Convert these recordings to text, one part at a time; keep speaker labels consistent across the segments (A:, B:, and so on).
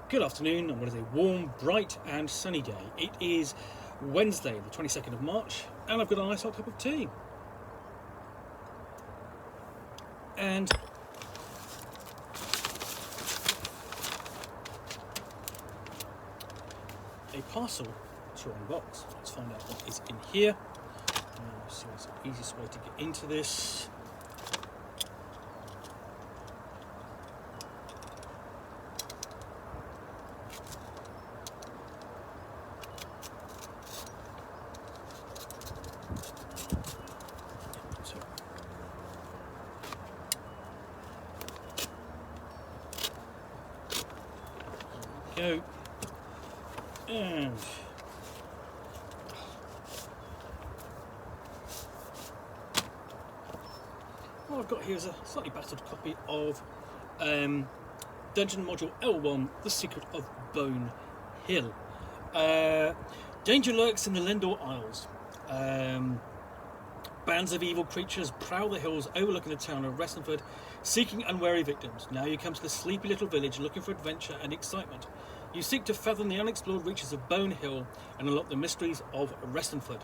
A: Good afternoon on what is a warm, bright and sunny day. It is Wednesday the 22nd of March and I've got a nice hot cup of tea. And a parcel to unbox. Let's find out what is in here. So it's the easiest way to get into this. Go and what I've got here is a slightly battered copy of Dungeon Module L1, The Secret of Bone Hill. Danger lurks in the Lenard Isles. Bands of evil creatures prowl the hills overlooking the town of Restonford, seeking unwary victims. Now you come to the sleepy little village looking for adventure and excitement. You seek to fathom the unexplored reaches of Bone Hill and unlock the mysteries of Restonford.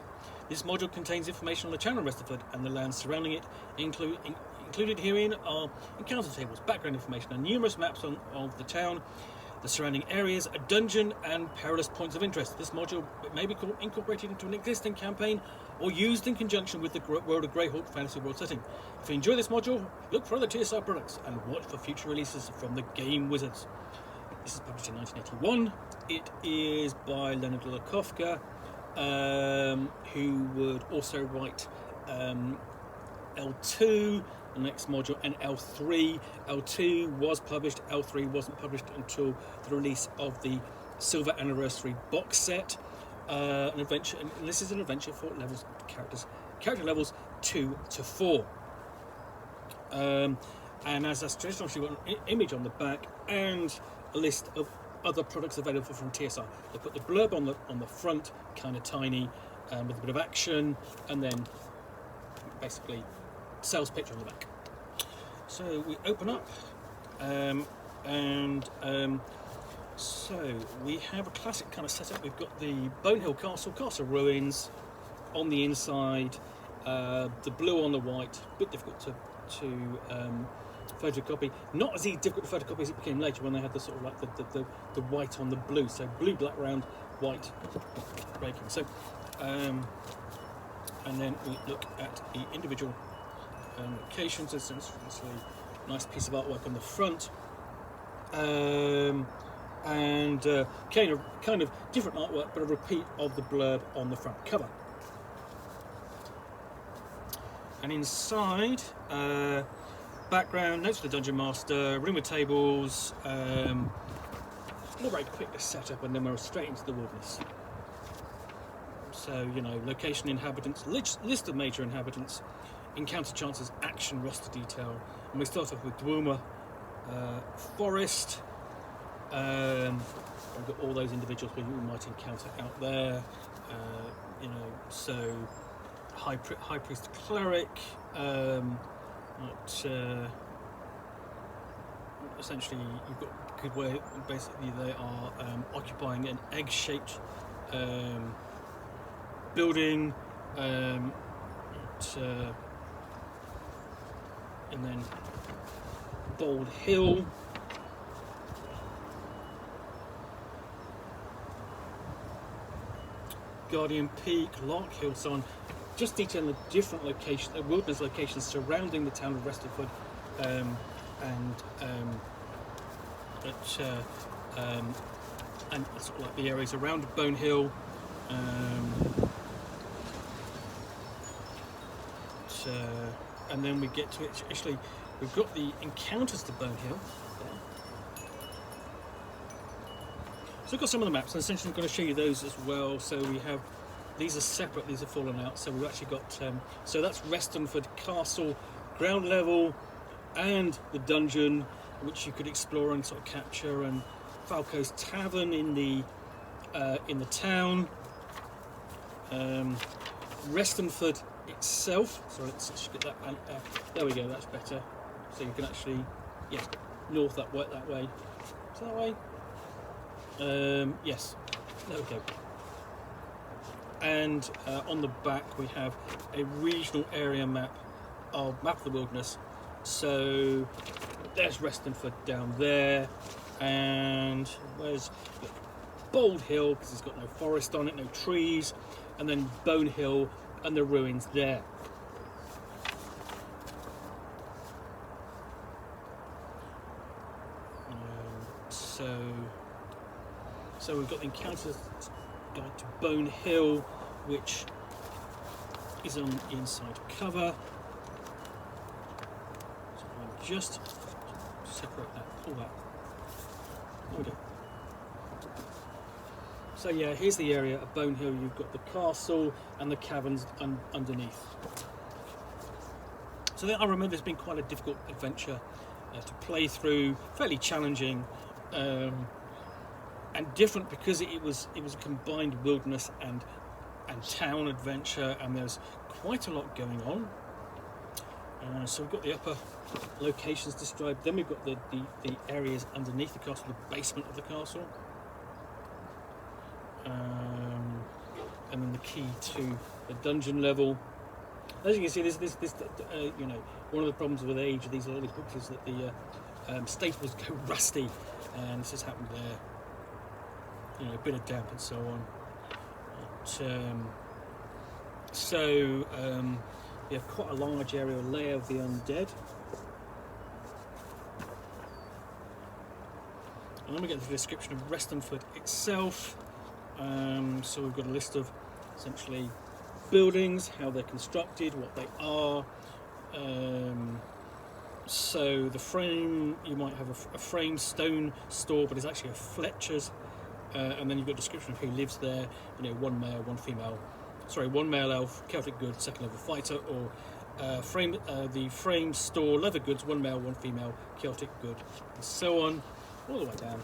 A: This module contains information on the town of Restonford and the lands surrounding it. Included herein are encounter tables, background information, and numerous maps of the town, the surrounding areas, a dungeon, and perilous points of interest. This module may be incorporated into an existing campaign or used in conjunction with the World of Greyhawk fantasy world setting. If you enjoy this module, look for other TSR products and watch for future releases from the Game Wizards. This is published in 1981. It is by Lenard Lakofka, who would also write L2, the next module, and L3. L2 was published, L3 wasn't published until the release of the Silver Anniversary box set. An adventure, and this is an adventure for levels character levels 2 to 4. And as that's traditional, you've got an image on the back and a list of other products available from TSR. They put the blurb on the front, kind of tiny, with a bit of action, and then basically sales pitch on the back. So we open up, so we have a classic kind of setup. We've got the Bone Hill Castle ruins on the inside, the blue on the white, a bit difficult to photocopy. Not as difficult to photocopy as it became later when they had the sort of like the white on the blue. So blue, black round, white breaking. So, and then we look at the individual locations. There's a nice piece of artwork on the front. And kind of different artwork, but a repeat of the blurb on the front cover. And inside, background, notes for the Dungeon Master, room with tables, all very quick to set up, and then we're straight into the wilderness. So, location, inhabitants, list of major inhabitants, encounter chances, action, roster detail, and we start off with Dwuma Forest. We've got all those individuals we might encounter out there, so high priest cleric, essentially you've got a good way, basically they are occupying an egg-shaped building, and then Bold Hill. Guardian Peak, Lark Hill, so on. Just detailing the different locations, wilderness locations surrounding the town of Restonford, and sort of like the areas around Bone Hill. And then we get to it. Actually, we've got the encounters to Bone Hill. So we've got some of the maps, and essentially I'm going to show you those as well. So we have, these are separate, these are fallen out. So we've actually got, so that's Restonford Castle, ground level, and the dungeon, which you could explore and sort of capture, and Falco's Tavern in the town. Restonford itself, sorry, let's get that, there we go, that's better. So you can actually, north that way, is that way? Yes, there we go. And on the back we have a regional area map of the wilderness. So there's Restonford down there, and there's Bold Hill because it's got no forest on it, no trees, and then Bone Hill and the ruins there. So we've got the encounters guide to Bone Hill, which is on the inside cover. So I'll just separate that, pull that. There we go. So yeah, here's the area of Bone Hill. You've got the castle and the caverns underneath. So I remember there's been quite a difficult adventure to play through, fairly challenging. And different because it was a combined wilderness and town adventure, and there's quite a lot going on. So we've got the upper locations described, then we've got the areas underneath the castle, the basement of the castle, and then the key to the dungeon level. As you can see, this you know, one of the problems with age of these early books is that the staples go rusty, and this has happened there. You know, a bit of damp and so on. We have quite a large area layer of the undead. And then we get to the description of Restonford itself. So we've got a list of essentially buildings, how they're constructed, what they are. So the frame, you might have a frame stone store, but it's actually a Fletcher's. And then you've got a description of who lives there. You know, one male, one female. Sorry, one male elf, Celtic goods, second level fighter, or the frame store, leather goods, one male, one female, Celtic good, and so on, all the way down.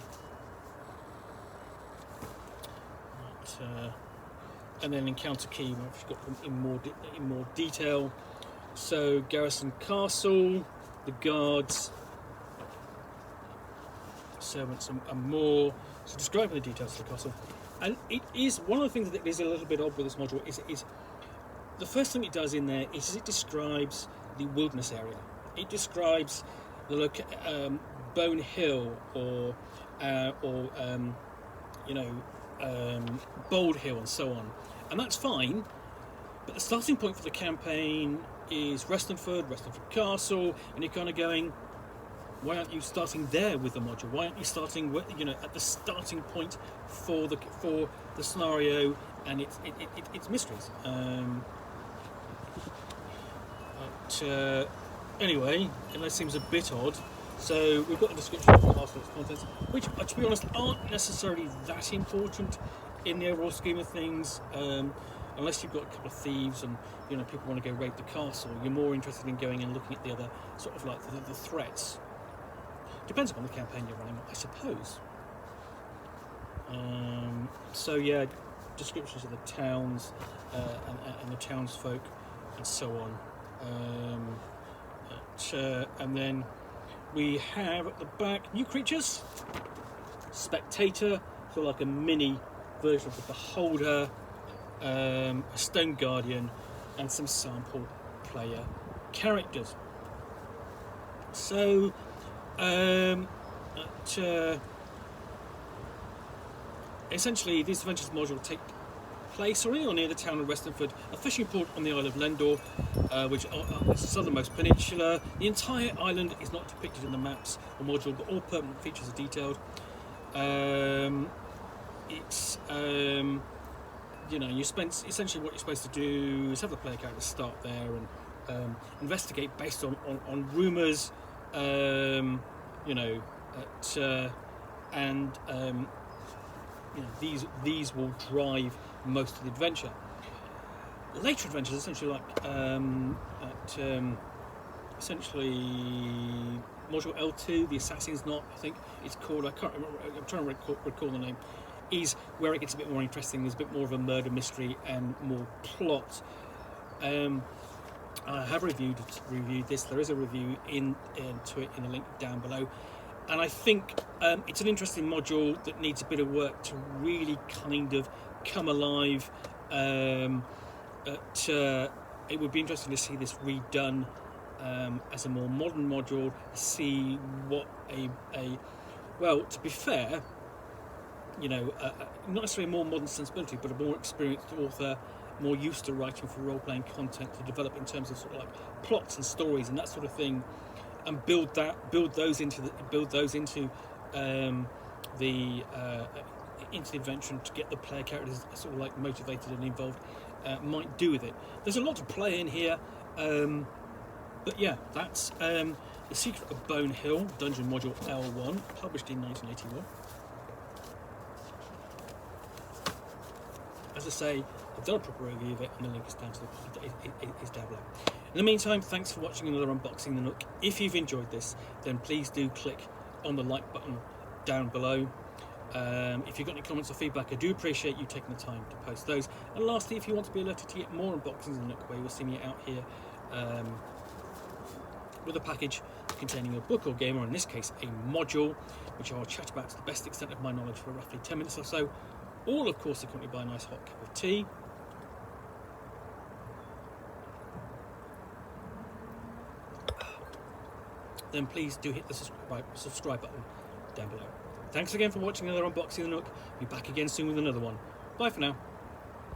A: And then encounter key, we've got them in more detail. So garrison castle, the guards, servants, and more. So describing the details of the castle, and it is one of the things that is a little bit odd with this module is the first thing it does in there is it describes the wilderness area. It describes the Bone Hill or Bold Hill and so on, and that's fine. But the starting point for the campaign is Restonford Castle, and you're kind of going, why aren't you starting there with the module? Why aren't you starting, at the starting point for the scenario and its mysteries? Anyway, and that seems a bit odd. So we've got the description of the castle, its contents, which, to be honest, aren't necessarily that important in the overall scheme of things. Unless you've got a couple of thieves and people want to go raid the castle, you're more interested in going and looking at the other sort of like the threats. Depends upon the campaign you're running, I suppose. So yeah, descriptions of the towns and the townsfolk and so on. And then we have at the back new creatures, spectator, so like a mini version of the beholder, a stone guardian, and some sample player characters. So essentially these adventures module take place or near the town of Restonford, a fishing port on the Isle of Lenard, which is the southernmost peninsula. The entire island is not depicted in the maps or module, but all permanent features are detailed. You spend essentially what you're supposed to do is have the player character start there and investigate based on rumours, these will drive most of the adventure. Later adventures, essentially like module L2, the Assassin's Knot, I think it's called. I can't remember. I'm trying to recall the name. Is where it gets a bit more interesting. There's a bit more of a murder mystery and more plot. I have reviewed this. There is a review into it in a link down below. And I think it's an interesting module that needs a bit of work to really kind of come alive. It would be interesting to see this redone as a more modern module, see what well, to be fair, you know, not necessarily a more modern sensibility, but a more experienced author, more used to writing for role-playing content to develop in terms of sort of like plots and stories and that sort of thing, and build those into the adventure and to get the player characters sort of like motivated and involved. Might do with it. There's a lot to play in here, but yeah, that's The Secret of Bone Hill, Dungeon Module L1, published in 1981. As I say, I've done a proper review of it, and the link is down below. In the meantime, thanks for watching another unboxing the Nook. If you've enjoyed this, then please do click on the like button down below. If you've got any comments or feedback, I do appreciate you taking the time to post those. And lastly, if you want to be alerted to get more unboxings of the Nook, where you'll see me out here with a package containing a book or game, or in this case a module, which I'll chat about to the best extent of my knowledge for roughly 10 minutes or so, all of course accompanied by a nice hot cup of tea. Then please do hit the subscribe button down below. Thanks again for watching another unboxing of the Nook. Be back again soon with another one. Bye for now.